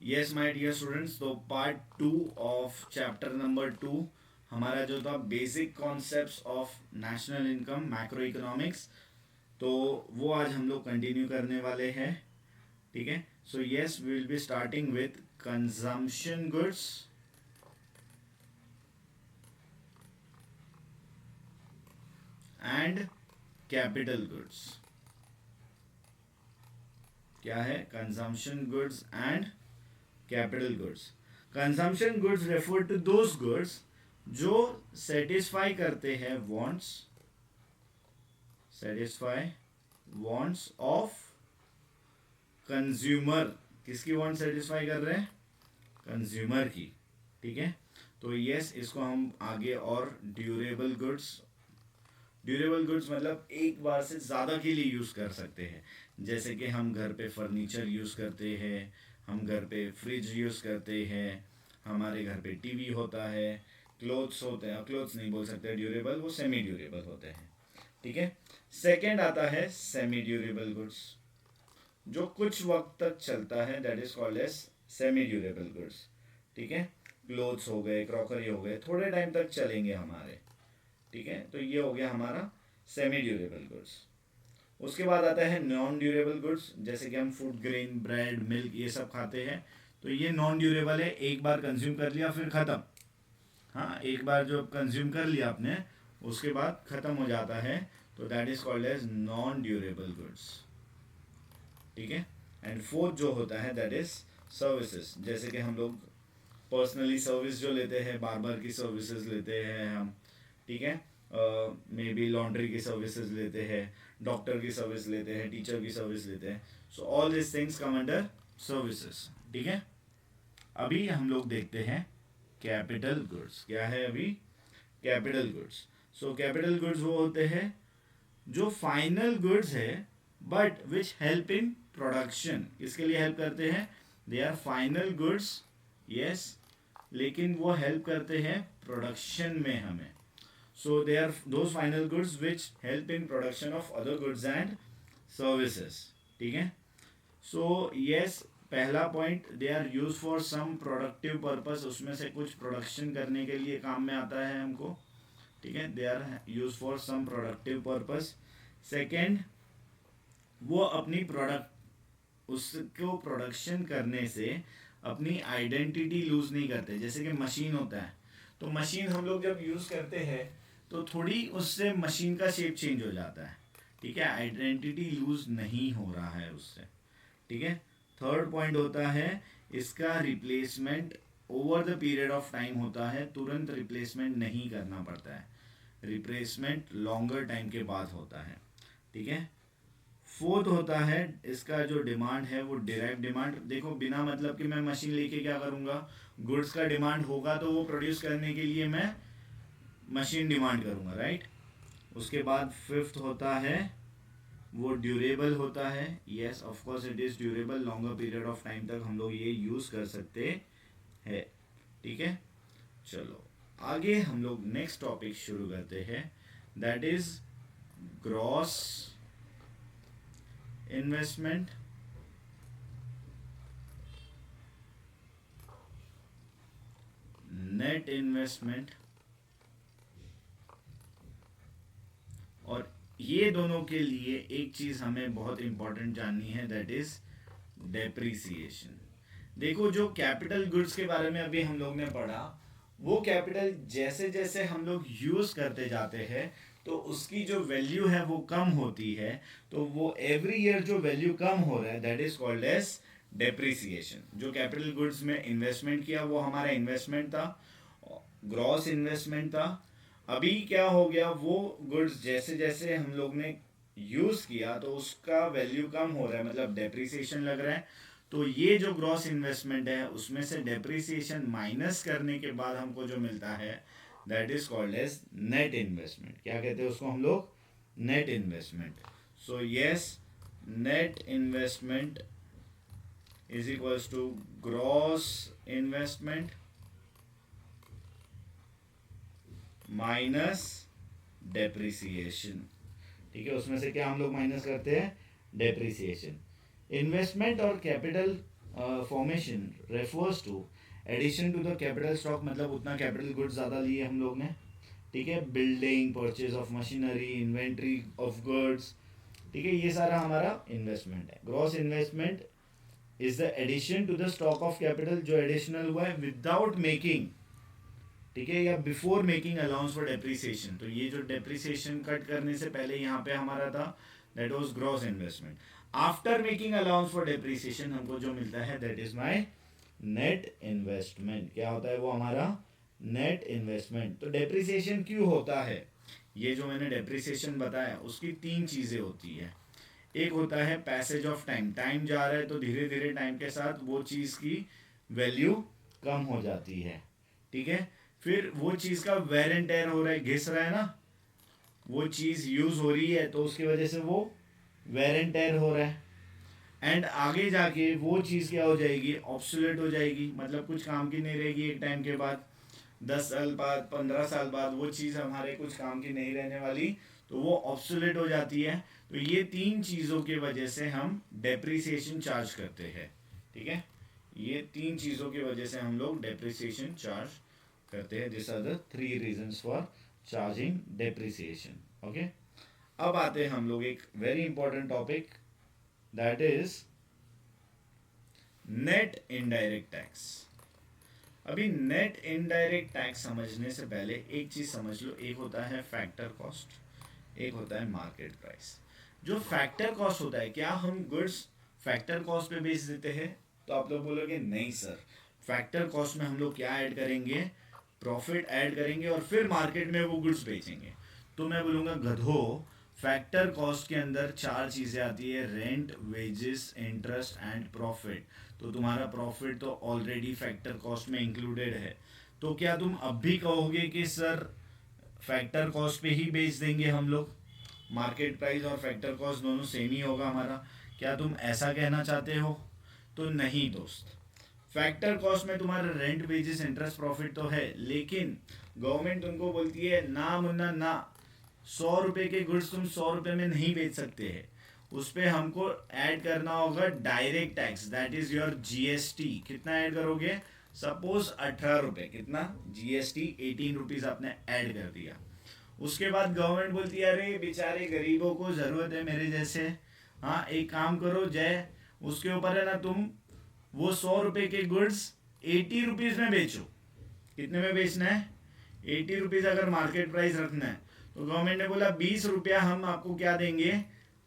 Yes my dear students, तो part 2 of chapter number 2 हमारा जो था basic concepts of national income macro economics, तो वो आज हम लोग कंटिन्यू करने वाले हैं. ठीक है. So yes, we will be starting with consumption goods and capital goods. क्या है consumption goods and capital goods? Consumption goods refer to those goods जो सेटिस्फाई करते हैं वांट्स ऑफ कंज्यूमर. किसकी वांट सेटिस्फाई कर रहे हैं? कंज्यूमर की. ठीक है. तो यस, इसको हम आगे और ड्यूरेबल गुड्स मतलब एक बार से ज़्यादा के लिए यूज़ कर सकते हैं. जैसे कि हम घर पे फर्नीचर यूज़ करते हैं, हम घर पे फ्रिज यूज़ करते हैं, हमारे घर पे टीवी होता है, क्लोथ्स होते हैं. क्लोथ्स नहीं बोल सकते ड्यूरेबल, वो सेमी ड्यूरेबल होते हैं. ठीक है. सेकेंड आता है सेमी ड्यूरेबल गुड्स, जो कुछ वक्त तक चलता है, that is called as semi durable goods. ठीक है. क्लोथ्स हो गए, क्रॉकरी हो गए, थोड़े टाइम तक चलेंगे हमारे. ठीक है. तो ये हो गया हमारा सेमी ड्यूरेबल गुड्स. उसके बाद आता है नॉन ड्यूरेबल गुड्स, जैसे कि हम फूड ग्रेन, ब्रेड, मिल्क ये सब खाते हैं. तो ये नॉन ड्यूरेबल है, एक बार कंज्यूम कर लिया फिर ख़त्म. हाँ, एक बार जो कंज्यूम कर लिया आपने, उसके बाद ख़त्म हो जाता है. तो that is called as non durable goods. ठीक है. एंड फोर्थ जो होता है दैट इज सर्विसेज, जैसे कि हम लोग पर्सनली सर्विस जो लेते हैं, बार्बर की सर्विसेज लेते हैं हम. ठीक है. मे बी लॉन्ड्री की सर्विसेज लेते हैं, डॉक्टर की सर्विस लेते हैं, टीचर की सर्विस लेते हैं. So all this things come under services. ठीक है. अभी हम लोग देखते हैं कैपिटल गुड्स. क्या है अभी? Capital goods. So capital goods वो होते हैं जो फाइनल गुड्स है but which help in production. किसके लिए हेल्प करते हैं? They are final goods, yes, लेकिन वो हेल्प करते हैं प्रोडक्शन में हमें. So they are those final goods which help in production of other goods and services. ठीक है. सो यस, पहला point, they are use for some productive purpose. उसमें से कुछ प्रोडक्शन करने के लिए काम में आता है हमको. ठीक है. They are use for some productive purpose. Second, वो अपनी उसको प्रोडक्शन करने से अपनी आइडेंटिटी लूज नहीं करते. जैसे कि मशीन होता है, तो मशीन हम लोग जब यूज़ करते हैं तो थोड़ी उससे मशीन का शेप चेंज हो जाता है. ठीक है. आइडेंटिटी लूज नहीं हो रहा है उससे. ठीक है. थर्ड पॉइंट होता है इसका replacement over the period of time होता है. तुरंत रिप्लेसमेंट नहीं करना पड़ता है, रिप्लेसमेंट लॉन्गर टाइम के बाद होता है. ठीक है. फोर्थ होता है इसका जो डिमांड है वो डायरेक्ट डिमांड. देखो, बिना मतलब कि मैं मशीन लेके क्या करूँगा, गुड्स का डिमांड होगा तो वो प्रोड्यूस करने के लिए मैं मशीन डिमांड करूँगा, राइट. उसके बाद फिफ्थ होता है वो ड्यूरेबल होता है. Yes, of course it is durable, longer period of time तक हम लोग ये यूज़ कर सकते हैं. ठीक है. चलो आगे हम लोग नेक्स्ट टॉपिक शुरू करते हैं, that is gross investment net investment. और ये दोनों के लिए एक चीज़ हमें बहुत इंपॉर्टेंट जाननी है, दैट इज डेप्रीसिएशन. देखो, जो कैपिटल गुड्स के बारे में अभी हम लोग ने पढ़ा, वो कैपिटल जैसे जैसे हम लोग यूज़ करते जाते हैं तो उसकी जो वैल्यू है वो कम होती है. तो वो एवरी ईयर जो वैल्यू कम हो रहा है that is called as depreciation. जो कैपिटल गुड्स में इन्वेस्टमेंट किया वो हमारा इन्वेस्टमेंट था, ग्रॉस इन्वेस्टमेंट था. अभी क्या हो गया, वो गुड्स जैसे जैसे हम लोग ने यूज़ किया तो उसका वैल्यू कम हो रहा है, मतलब डेप्रीसिएशन लग रहा है. तो ये जो ग्रॉस इन्वेस्टमेंट है उसमें से डेप्रीसिएशन माइनस करने के बाद हमको जो मिलता है that is called as net investment. क्या कहते हैं उसको हम लोग? Net investment. So yes, net investment is equals to gross investment minus depreciation. ठीक है. उसमें से क्या हम लोग माइनस करते हैं? डेप्रीसिएशन. इन्वेस्टमेंट और capital formation refers to addition to the capital stock, मतलब उतना कैपिटल गुड्स ज़्यादा लिए हम लोग ने, ठीक है, building, purchase of machinery, inventory of goods, ठीक है, ये सारा हमारा इन्वेस्टमेंट है। Gross investment is the addition to the stock of capital जो एडिशनल हुआ है विदाउट मेकिंग, ठीक है, या before making allowance for depreciation. तो ये जो डेप्रिसिएशन कट करने से पहले यहाँ पे हमारा था, that was gross investment. After making allowance for depreciation हमको जो मिलता है that is my net investment. क्या होता है वो हमारा नेट इन्वेस्टमेंट। तो डेप्रिसिएशन क्यों होता है, ये जो मैंने डेप्रिसिएशन बताया उसकी तीन चीज़ें होती है। एक होता है पैसेज ऑफ टाइम, टाइम जा रहा है तो धीरे धीरे टाइम के साथ वो चीज़ की वैल्यू कम हो जाती है, ठीक है। फिर वो चीज़ का वेर एंड टेयर हो रहा है, घिस रहा है ना, वो चीज़ यूज़ हो रही है तो उसकी वजह से वो वेर एंड टेयर हो रहा है, एंड आगे जाके वो चीज़ क्या हो जाएगी, ऑब्सोलेट हो जाएगी, मतलब कुछ काम की नहीं रहेगी एक टाइम के बाद, 10 साल बाद, 15 साल बाद वो चीज़ हमारे कुछ काम की नहीं रहने वाली, तो वो ऑब्सोलेट हो जाती है। तो ये तीन चीज़ों की वजह से हम डेप्रिसिएशन चार्ज करते हैं, ठीक है, ये तीन चीज़ों की वजह से हम लोग डेप्रिसिएशन चार्ज करते हैं। This are the 3 reasons for charging depreciation, okay. अब आते हैं हम लोग एक very important topic, that is net indirect tax. अभी नेट इनडायरेक्ट टैक्स समझने से पहले एक चीज समझ लो, एक होता है फैक्टर कॉस्ट, एक होता है मार्केट प्राइस। जो फैक्टर कॉस्ट होता है, क्या हम गुड्स फैक्टर कॉस्ट पे बेच देते हैं? तो आप लोग बोलोगे नहीं सर, फैक्टर कॉस्ट में हम लोग क्या ऐड करेंगे, प्रॉफिट ऐड करेंगे और फिर मार्केट में वो गुड्स बेचेंगे। तो मैं बोलूँगा गधो, फैक्टर कॉस्ट के अंदर 4 चीज़ें आती है, rent, wages, interest and profit. तो तुम्हारा प्रॉफिट तो ऑलरेडी फैक्टर कॉस्ट में इंक्लूडेड है। तो क्या तुम अब भी कहोगे कि सर फैक्टर कॉस्ट पे ही बेच देंगे हम लोग, मार्केट प्राइस और फैक्टर कॉस्ट दोनों सेम ही होगा हमारा, क्या तुम ऐसा कहना चाहते हो? तो नहीं दोस्त, फैक्टर कॉस्ट में तुम्हारा रेंट, वेजेस, इंटरेस्ट, प्रॉफिट तो है, लेकिन गवर्नमेंट तुमको बोलती है ना मुन्ना ना, 100 रुपए के गुड्स तुम 100 रुपए में नहीं बेच सकते हैं, उस पर हमको ऐड करना होगा direct tax, that is your GST. कितना ऐड करोगे? सपोज 18 रुपए, कितना? जीएसटी 18 रुपीज आपने ऐड कर दिया। उसके बाद गवर्नमेंट बोलती है अरे बेचारे गरीबों को जरूरत है मेरे जैसे, हाँ एक काम करो जय, उसके ऊपर है ना तुम वो 100 रुपए के गुड्स 80 रुपीज में बेचो। कितने में बेचना है? 80 रुपीज अगर मार्केट प्राइस रखना है, तो गवर्नमेंट ने बोला 20 रुपया हम आपको क्या देंगे,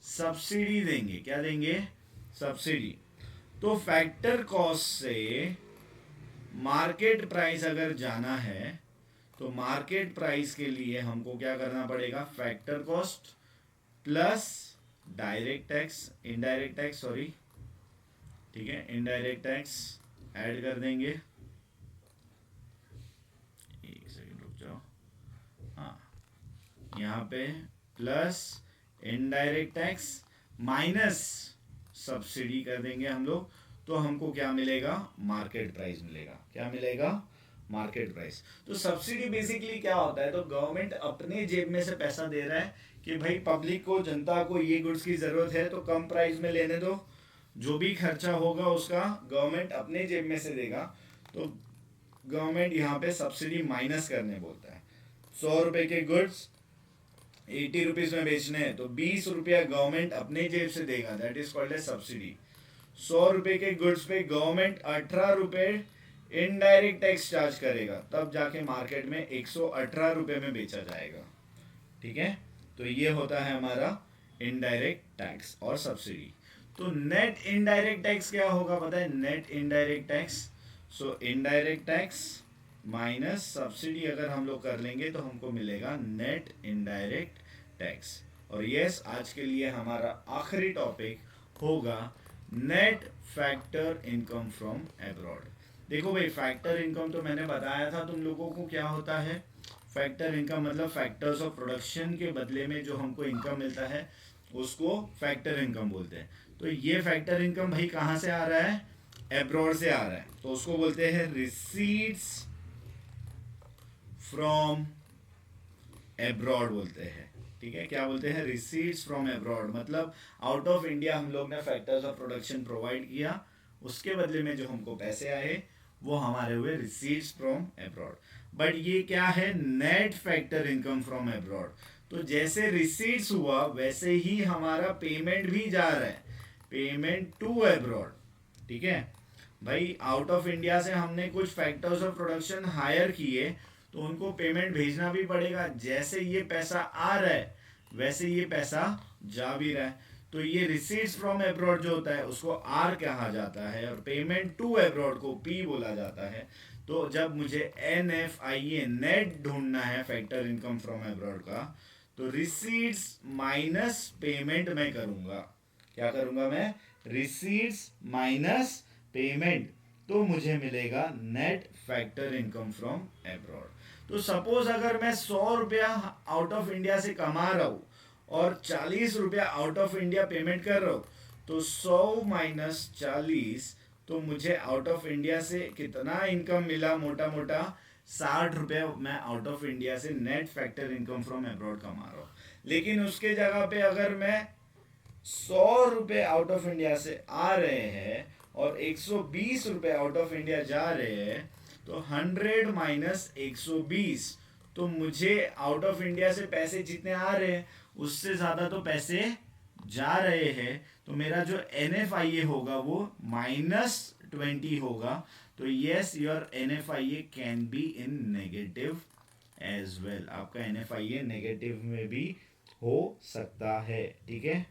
सब्सिडी देंगे। क्या देंगे? सब्सिडी। तो फैक्टर कॉस्ट से मार्केट प्राइस अगर जाना है, तो मार्केट प्राइस के लिए हमको क्या करना पड़ेगा, factor cost plus direct tax, indirect tax sorry, ठीक है, इनडायरेक्ट टैक्स ऐड कर देंगे। एक सेकंड रुक जाओ, हाँ यहाँ पे plus indirect tax minus subsidy कर देंगे हम लोग, तो हमको क्या मिलेगा, मार्केट प्राइस मिलेगा। क्या मिलेगा? Market price. तो सब्सिडी बेसिकली क्या होता है, तो गवर्नमेंट अपने जेब में से पैसा दे रहा है कि भाई पब्लिक को, जनता को ये गुड्स की जरूरत है तो कम प्राइस में लेने दो, जो भी खर्चा होगा उसका गवर्नमेंट अपने जेब में से देगा। तो गवर्नमेंट यहाँ पे सब्सिडी माइनस करने बोलता है। 100 रुपए के गुड्स 80 रुपीज में बेचने हैं, तो 20 रुपया गवर्नमेंट अपने जेब से देगा, that is called a subsidy. 100 रुपए के गुड्स पे गवर्नमेंट 18 रुपए इनडायरेक्ट टैक्स चार्ज करेगा, तब जाके मार्केट में 118 रुपए में बेचा जाएगा, ठीक है। तो ये होता है हमारा इनडायरेक्ट टैक्स और सब्सिडी। तो नेट इनडायरेक्ट टैक्स क्या होगा पता है? नेट इनडायरेक्ट टैक्स, सो इनडायरेक्ट टैक्स माइनस सब्सिडी अगर हम लोग कर लेंगे तो हमको मिलेगा नेट इनडायरेक्ट टैक्स। और यस, आज के लिए हमारा आखिरी टॉपिक होगा net factor income from abroad. देखो भाई, फैक्टर इनकम तो मैंने बताया था तुम लोगों को क्या होता है। फैक्टर इनकम मतलब फैक्टर्स ऑफ प्रोडक्शन के बदले में जो हमको इनकम मिलता है उसको फैक्टर इनकम बोलते हैं। तो ये फैक्टर इनकम भाई कहाँ से आ रहा है? एब्रॉड से आ रहा है, तो उसको बोलते हैं रिसीट्स फ्रॉम एब्रॉड बोलते हैं, ठीक है। क्या बोलते हैं? रिसीट्स फ्रॉम एब्रॉड, मतलब आउट ऑफ इंडिया हम लोग ने फैक्टर्स ऑफ प्रोडक्शन प्रोवाइड किया, उसके बदले में जो हमको पैसे आए वो हमारे हुए रिसीट्स फ्रॉम अब्रॉड। बट ये क्या है, net factor income from abroad. तो जैसे रिसीट्स हुआ वैसे ही हमारा पेमेंट भी जा रहा है, पेमेंट टू अब्रॉड। ठीक है भाई, आउट ऑफ इंडिया से हमने कुछ फैक्टर्स ऑफ प्रोडक्शन हायर किए तो उनको पेमेंट भेजना भी पड़ेगा। जैसे ये पैसा आ रहा है वैसे ये पैसा जा भी रहा है। तो ये रिसीट्स फ्रॉम अब्रॉड जो होता है उसको आर कहा जाता है और पेमेंट टू अब्रॉड को पी बोला जाता है। तो जब मुझे NFIA नेट ढूंढना है फैक्टर इनकम फ्रॉम अब्रॉड का, तो रिसीट्स माइनस पेमेंट मैं करूंगा। क्या करूंगा मैं, रिसीट्स माइनस पेमेंट, तो मुझे मिलेगा net factor income from abroad. तो सपोज अगर मैं 100 रुपया आउट ऑफ इंडिया से कमा रहा हूँ और 40 रुपया आउट ऑफ इंडिया पेमेंट कर रहा हूँ, तो 100 माइनस 40, तो मुझे आउट ऑफ इंडिया से कितना इनकम मिला, मोटा मोटा 60 रुपया मैं आउट ऑफ इंडिया से net factor income from abroad कमा रहा हूँ। लेकिन उसके जगह पे अगर मैं 100 रुपये आउट ऑफ इंडिया से आ रहे हैं और 120 रुपये आउट ऑफ इंडिया जा रहे हैं, तो 100 माइनस 120, तो मुझे आउट ऑफ इंडिया से पैसे जितने आ रहे हैं उससे ज़्यादा तो पैसे जा रहे हैं। तो मेरा जो NFIA होगा वो -20 होगा। तो yes, your NFIA can be in negative as well. आपका NFIA नेगेटिव में भी हो सकता है। ठीक है,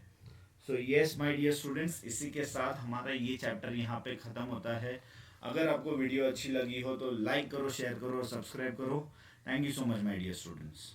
so yes my dear students, इसी के साथ हमारा ये चैप्टर यहाँ पे ख़त्म होता है। अगर आपको वीडियो अच्छी लगी हो तो लाइक करो, शेयर करो और सब्सक्राइब करो। Thank you so much my dear students.